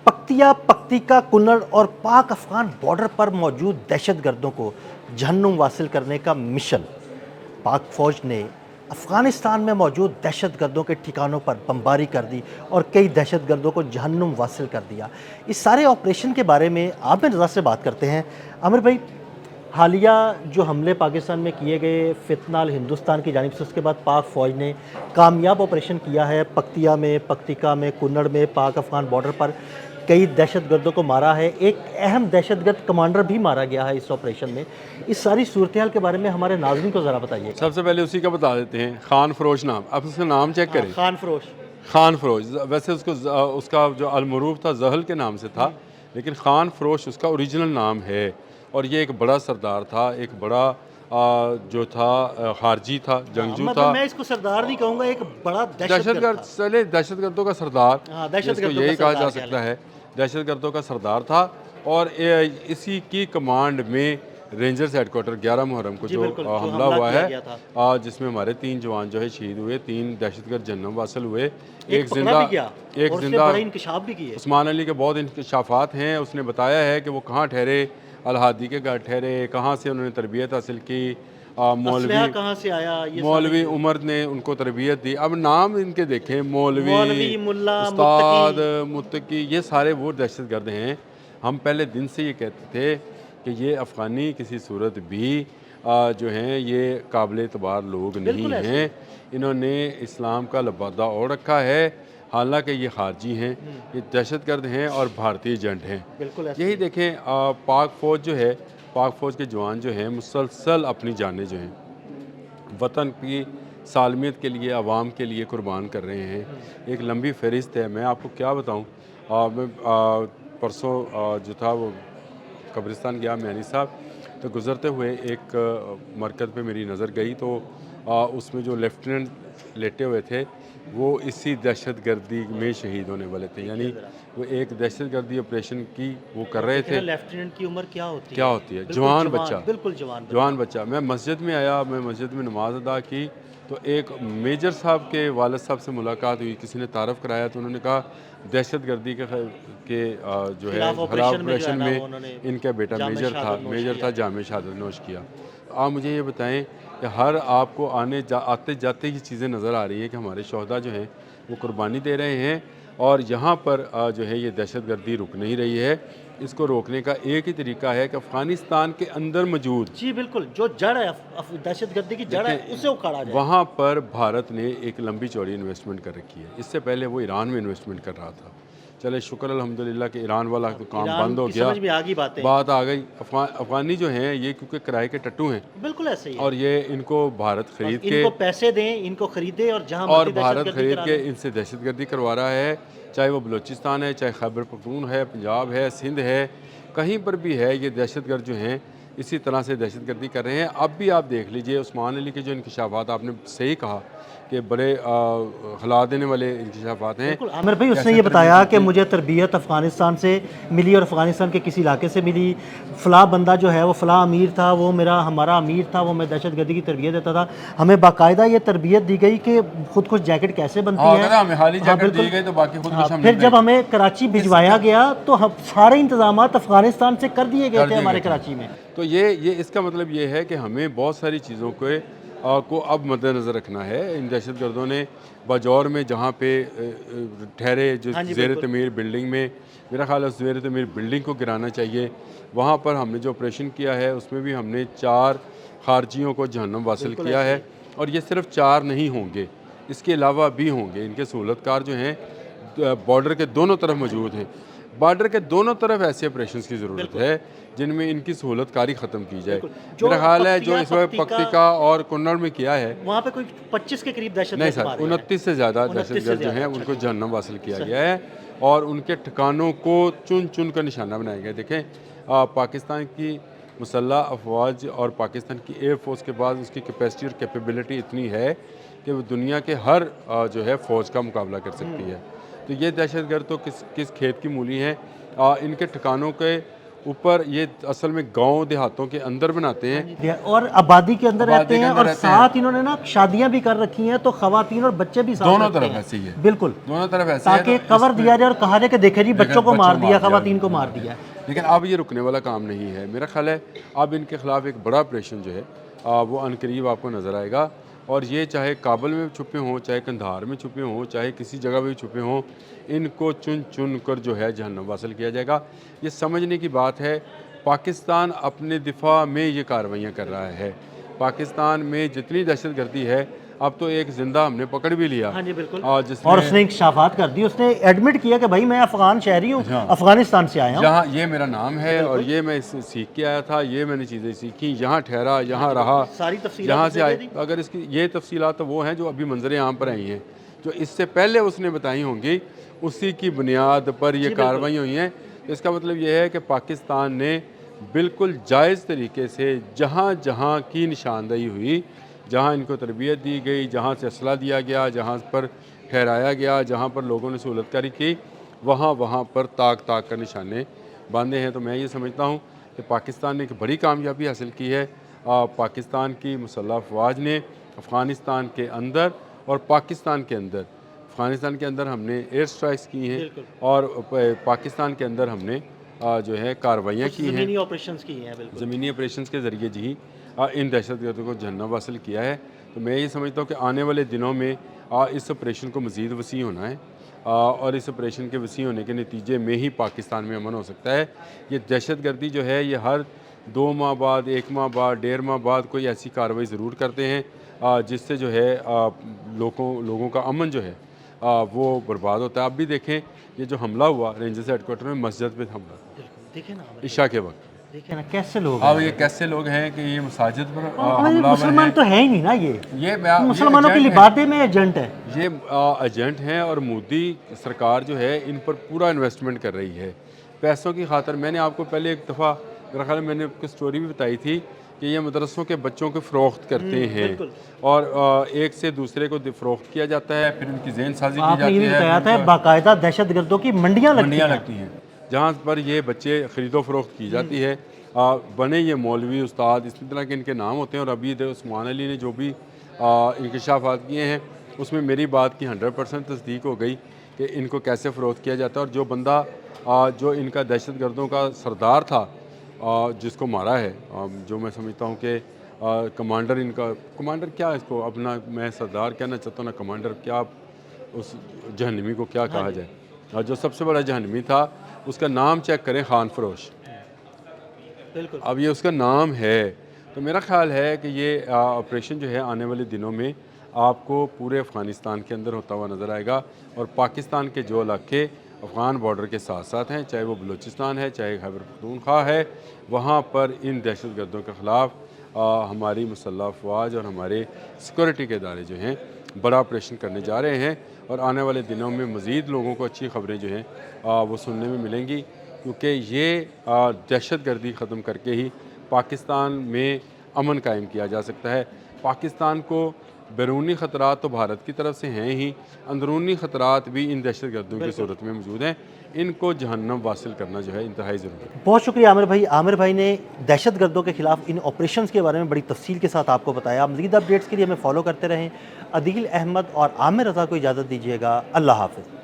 Paktia, Paktika, Kunar और पाक Afghan border पर मौजूद दहशत गर्दों को जहन्नुम वासिल करने का मिशन। पाक फ़ौज ने अफ़गानिस्तान में मौजूद दहशत गर्दों के ठिकानों पर बमबारी कर दी और कई दहशत गर्दों को जहन्नुम वासिल कर दिया। इस सारे ऑपरेशन के बारे में आमिर रज़ा से बात करते हैं। आमिर भाई, हालिया जो हमले पाकिस्तान में किए गए फितनाल हिंदुस्तान की जानिब से, उसके बाद पाक फ़ौज ने कामयाब ऑपरेशन किया है। पख्तिया में, पख्तिका में, कुन्नड़ में पाक अफ़गान बॉर्डर पर कई दहशत गर्दों को मारा है। एक अहम दहशतगर्द कमांडर भी मारा गया है इस ऑपरेशन में। इस सारी सूरत हाल के बारे में हमारे नाज़रीन को ज़रा बताइए। सबसे पहले उसी का बता देते हैं, खान फरोश नाम। अब उसका नाम चेक करें, खान फरोश। खान फरोश। वैसे उसका जो अलमरूफ था जहल के नाम से था, लेकिन खान फरोश उसका ओरिजिनल नाम है। और ये एक बड़ा सरदार था, एक बड़ा जो था खारजी था, जंगजू था। मैं इसको सरदार नहीं कहूँगा, एक बड़ा दहशतगर्द, चले दहशतगर्दों का सरदार, इसको यही कहा जा सकता है। दहशतगर्दों का सरदार था और इसी की कमांड में रेंजर्स हेडक्वार्टर 11 मुहर्रम को जो हमला हुआ है, जिसमें हमारे 3 जवान जो है शहीद हुए, 3 दहशतगर्द जन्नम वासिल हुए, एक जिंदा इंकशाफ भी किए। उस्मान अली के बहुत इंकशाफात हैं। उसने बताया है कि वो कहाँ ठहरे, अलहादी के घर ठहरे, कहाँ से उन्होंने तरबियत हासिल की, मौलवी कहाँ से आया, मौलवी उमर ने उनको तरबियत दी। अब नाम इनके देखें, मौलवी, मुल्ला, उस्ताद, मुत्तकी, ये सारे वो दहशतगर्द हैं। हम पहले दिन से ये कहते थे कि ये अफ़गानी किसी सूरत भी जो हैं ये काबिल एतबार लोग नहीं हैं। इन्होंने इस्लाम का लबादा ओढ़ रखा है, हालांकि ये खारजी हैं, ये दहशतगर्द हैं और भारतीय एजेंट हैं। यही देखें, पाक फ़ौज जो है, पाक फ़ौज के जवान जो हैं मुसलसल अपनी जानें जो हैं वतन की सालमियत के लिए, आवाम के लिए कुर्बान कर रहे हैं। एक लंबी फ़हरिस्त है, मैं आपको क्या बताऊँ। मैं परसों जो था वो कब्रिस्तान गया मैनी साहब, तो गुज़रते हुए एक मरकज़ पे मेरी नज़र गई, तो उसमें जो लेफ्टिनेंट लेटे हुए थे वो इसी दहशतगर्दी में शहीद होने वाले थे। यानी वो एक दहशतगर्दी ऑपरेशन की वो कर रहे थे। लेफ्टिनेंट की उम्र क्या होती है? जवान बच्चा, बिल्कुल जवान बच्चा। मैं मस्जिद में आया, मैं मस्जिद में नमाज अदा की, तो एक मेजर साहब के वालिद साहब से मुलाकात हुई। किसी ने तारफ़ कराया तो उन्होंने कहा दहशतगर्दी के जो है खिलाफ ऑपरेशन में इनका बेटा मेजर था, जामे शहादत नोश किया। आप मुझे ये बताएं कि हर आपको आते जाते ही चीज़ें नज़र आ रही हैं कि हमारे शहदा जो हैं वो कुर्बानी दे रहे हैं, और यहाँ पर जो है ये दहशतगर्दी रुक नहीं रही है। इसको रोकने का एक ही तरीका है कि अफ़गानिस्तान के अंदर मौजूद, जी बिल्कुल, जो जड़ है दहशतगर्दी की जड़ है, उसे उखाड़ा जाए। वहाँ पर भारत ने एक लंबी चौड़ी इन्वेस्टमेंट कर रखी है। इससे पहले वो ईरान में इन्वेस्टमेंट कर रहा था। चले शुक्र अल्हम्दुलिल्लाह कि ईरान वाला तो काम बंद हो गया, समझ में आ गई बात आ गई। अफ़गानी जो हैं ये क्योंकि किराए के टट्टू हैं, बिल्कुल ऐसे ही, और ये इनको भारत खरीद के, इनको पैसे दें, इनको खरीदे, और भारत खरीद के इनसे दहशतगर्दी करवा रहा है। चाहे वो बलूचिस्तान है, चाहे खैबर पख्तून है, पंजाब है, सिंध है, कहीं पर भी है, ये दहशतगर्द जो हैं इसी तरह से दहशतगर्दी कर रहे हैं। अब भी आप देख लीजिए उस्मान अली के जो इंकशाफात, आपने सही कहा कि बड़े हिला देने वाले इंकशाफात हैं। आमिर भाई, उसने ये बताया कि मुझे तरबियत अफ़गानिस्तान से मिली और अफ़गानिस्तान के किसी इलाके से मिली। फ़लाँ बंदा जो है वो फ़लाँ अमीर था, वो हमारा अमीर था, वो मैं दहशतगर्दी की तरबियत देता था। हमें बाकायदा ये तरबियत दी गई कि खुद कुछ जैकेट कैसे बनती है। हमें हाली जैकेट दी गई तो बाकी खुद कुछ हम फिर जब हमें कराची भिजवाया गया तो हम सारे इंतजाम अफ़गानिस्तान से कर दिए गए थे हमारे कराची में। तो ये इसका मतलब ये है कि हमें बहुत सारी चीज़ों को अब मद्देनज़र रखना है। इन दहशतगर्दों ने बाजौर में जहाँ पे ठहरे, जो ज़ेर तमीर बिल्डिंग में, मेरा ख्याल है उस ज़ेर तमीर बिल्डिंग को गिराना चाहिए। वहाँ पर हमने जो ऑपरेशन किया है उसमें भी हमने 4 खारजियों को जहन्नम वासिल किया है, और ये सिर्फ 4 नहीं होंगे, इसके अलावा भी होंगे। इनके सहूलतकार जो हैं बॉर्डर के दोनों तरफ मौजूद हैं। बॉर्डर के दोनों तरफ ऐसे ऑपरेशन की ज़रूरत है जिनमें इनकी सहूलतकारी ख़त्म की जाए। मेरा ख्याल है जो इस वक्त पख्तिका और कुन्नड़ में किया है, वहाँ पे कोई 25 के करीब दहशतगर्द, नहीं सर, 29 से ज़्यादा दहशतगर्द जो हैं उनको जहन्नम हासिल किया गया है, और उनके ठिकानों को चुन चुन कर निशाना बनाया गया। देखें, पाकिस्तान की मुसल्लह अफवाज और पाकिस्तान की एयर फोर्स के बाद उसकी कैपेसिटी और कैपेबिलिटी इतनी है कि वो दुनिया के हर जो है फ़ौज का मुकाबला कर सकती है। तो ये दहशतगर्द तो किस खेत की मूली हैं। इनके ठिकानों के اوپر یہ اصل میں گاؤں دیہاتوں کے اندر بناتے ہیں اور آبادی کے اندر آبادی رہتے کے ہیں اندر اور رہتے ہیں۔ ساتھ انہوں نے نا شادیاں بھی کر رکھی ہیں تو خواتین اور بچے بھی ساتھ دونوں رکھتے طرف ہیں۔ ایسے ہی ہے، بالکل، دونوں طرف ایسے ہے، تاکہ تو اس کور میں دیا جائے اور کہا جائے کہ دیکھیں جی بچوں کو مار دیا، مار خواتین کو مار دیا۔ لیکن اب یہ رکنے والا کام نہیں ہے، میرا خیال ہے اب ان کے خلاف ایک بڑا آپریشن جو ہے وہ عنقریب آپ کو نظر آئے گا، اور یہ چاہے کابل میں چھپے ہوں، چاہے قندھار میں چھپے ہوں، چاہے کسی جگہ بھی چھپے ہوں، ان کو چن چن کر جو ہے جہنم واصل کیا جائے گا۔ یہ سمجھنے کی بات ہے، پاکستان اپنے دفاع میں یہ کارروائیاں کر رہا ہے۔ پاکستان میں جتنی دہشت گردی ہے، اب تو ایک زندہ ہم نے پکڑ بھی لیا، ہاں جی بالکل، جس اور اس نے انکشافات کر دی، اس نے ایڈمٹ کیا کہ بھائی میں افغان شہری ہوں، افغانستان سے آیا ہوں، یہاں یہ میرا نام ہے اور یہ میں سیکھ کے آیا تھا، یہ میں نے چیزیں سیکھی، یہاں ٹھہرا، یہاں رہا، ساری تفصیلات یہاں اس سے نے آئے۔ دے دی۔ اگر اس کی یہ تفصیلات تو وہ ہیں جو ابھی منظر عام پر آئی ہیں، جو اس سے پہلے اس نے بتائی ہوں گی، اسی کی بنیاد پر یہ کارروائی ہوئی ہیں۔ اس کا مطلب یہ ہے کہ پاکستان نے بالکل جائز طریقے سے جہاں جہاں کی نشاندہی ہوئی، جہاں ان کو تربیت دی گئی، جہاں سے اسلحہ دیا گیا، جہاں پر ٹھہرایا گیا، جہاں پر لوگوں نے سہولت کاری کی، وہاں پر تاک تاک کا نشانے باندھے ہیں۔ تو میں یہ سمجھتا ہوں کہ پاکستان نے ایک بڑی کامیابی حاصل کی ہے۔ پاکستان کی مسلح افواج نے افغانستان کے اندر اور پاکستان کے اندر، افغانستان کے اندر ہم نے ایئر سٹرائکس کی ہیں، اور پاکستان کے اندر ہم نے جو ہے کارروائیاں کی ہیں، زمینی آپریشنز کی ہیں، بالکل زمینی آپریشنز کے ذریعے جی ان دہشت گردوں کو جہنم حاصل کیا ہے۔ تو میں یہ سمجھتا ہوں کہ آنے والے دنوں میں اس آپریشن کو مزید وسیع ہونا ہے، اور اس آپریشن کے وسیع ہونے کے نتیجے میں ہی پاکستان میں امن ہو سکتا ہے۔ یہ دہشت گردی جو ہے یہ ہر 2 ماہ بعد، 1 ماہ بعد، 1.5 ماہ بعد کوئی ایسی کارروائی ضرور کرتے ہیں جس سے جو ہے لوگوں کا امن جو ہے وہ برباد ہوتا ہے۔ اب بھی دیکھیں یہ جو حملہ ہوا رینجرز ہیڈ کوارٹر میں، مسجد پہ حملہ دیکھیں نا عشاء کے وقت، دیکھیں نا کیسے لوگ اب یہ کیسے لوگ ہیں کہ یہ مساجد پر ہیں، حملہ مسلمان تو ہے ہی نہیں نا، یہ مسلمانوں کی لبادے میں ایجنٹ ہے۔ یہ ایجنٹ ہیں، اور مودی سرکار جو ہے ان پر پورا انویسٹمنٹ کر رہی ہے پیسوں کی خاطر۔ میں نے آپ کو پہلے ایک دفعہ میرا خیال ہے میں نے آپ کو سٹوری بھی بتائی تھی کہ یہ مدرسوں کے بچوں کو فروخت کرتے ہیں، اور ایک سے دوسرے کو فروخت کیا جاتا ہے، پھر ان کی ذہن سازی کی آپ نے یہ جاتی بھی ہے، بتایا تھا باقاعدہ دہشت گردوں کی منڈیاں لگتی ہیں جہاں پر یہ بچے خرید و فروخت کی جاتی ہے۔ بنے یہ مولوی، استاد، اس طرح کے ان کے نام ہوتے ہیں، اور ابھی عثمان علی نے جو بھی انکشافات کیے ہیں اس میں میری بات کی 100% تصدیق ہو گئی کہ ان کو کیسے فروخت کیا جاتا ہے، اور جو بندہ جو ان کا دہشت گردوں کا سردار تھا جس کو مارا ہے، جو میں سمجھتا ہوں کہ کمانڈر ان کا، کمانڈر کیا اس کو اپنا، میں سردار کہنا چاہتا ہوں نا کمانڈر، کیا اس جہنمی کو کیا کہا جائے، اور جو سب سے بڑا جہنمی تھا اس کا نام چیک کریں، خان فروش، اب یہ اس کا نام ہے۔ تو میرا خیال ہے کہ یہ آپریشن جو ہے آنے والے دنوں میں آپ کو پورے افغانستان کے اندر ہوتا ہوا نظر آئے گا، اور پاکستان کے جو علاقے افغان بارڈر کے ساتھ ساتھ ہیں، چاہے وہ بلوچستان ہے، چاہے خیبر پختونخوا ہے، وہاں پر ان دہشت گردوں کے خلاف ہماری مسلح افواج اور ہمارے سیکورٹی کے ادارے جو ہیں بڑا آپریشن کرنے جا رہے ہیں، اور آنے والے دنوں میں مزید لوگوں کو اچھی خبریں جو ہیں وہ سننے میں ملیں گی، کیونکہ یہ دہشت گردی ختم کر کے ہی پاکستان میں امن قائم کیا جا سکتا ہے۔ پاکستان کو بیرونی خطرات تو بھارت کی طرف سے ہیں ہی، اندرونی خطرات بھی ان دہشت گردوں کی صورت میں موجود ہیں، ان کو جہنم واصل کرنا جو ہے انتہائی ضروری ہے۔ بہت شکریہ عامر بھائی۔ عامر بھائی نے دہشت گردوں کے خلاف ان آپریشنز کے بارے میں بڑی تفصیل کے ساتھ آپ کو بتایا۔ مزید اپڈیٹس کے لیے ہمیں فالو کرتے رہیں۔ عدیل احمد اور عامر رضا کو اجازت دیجیے گا، اللہ حافظ۔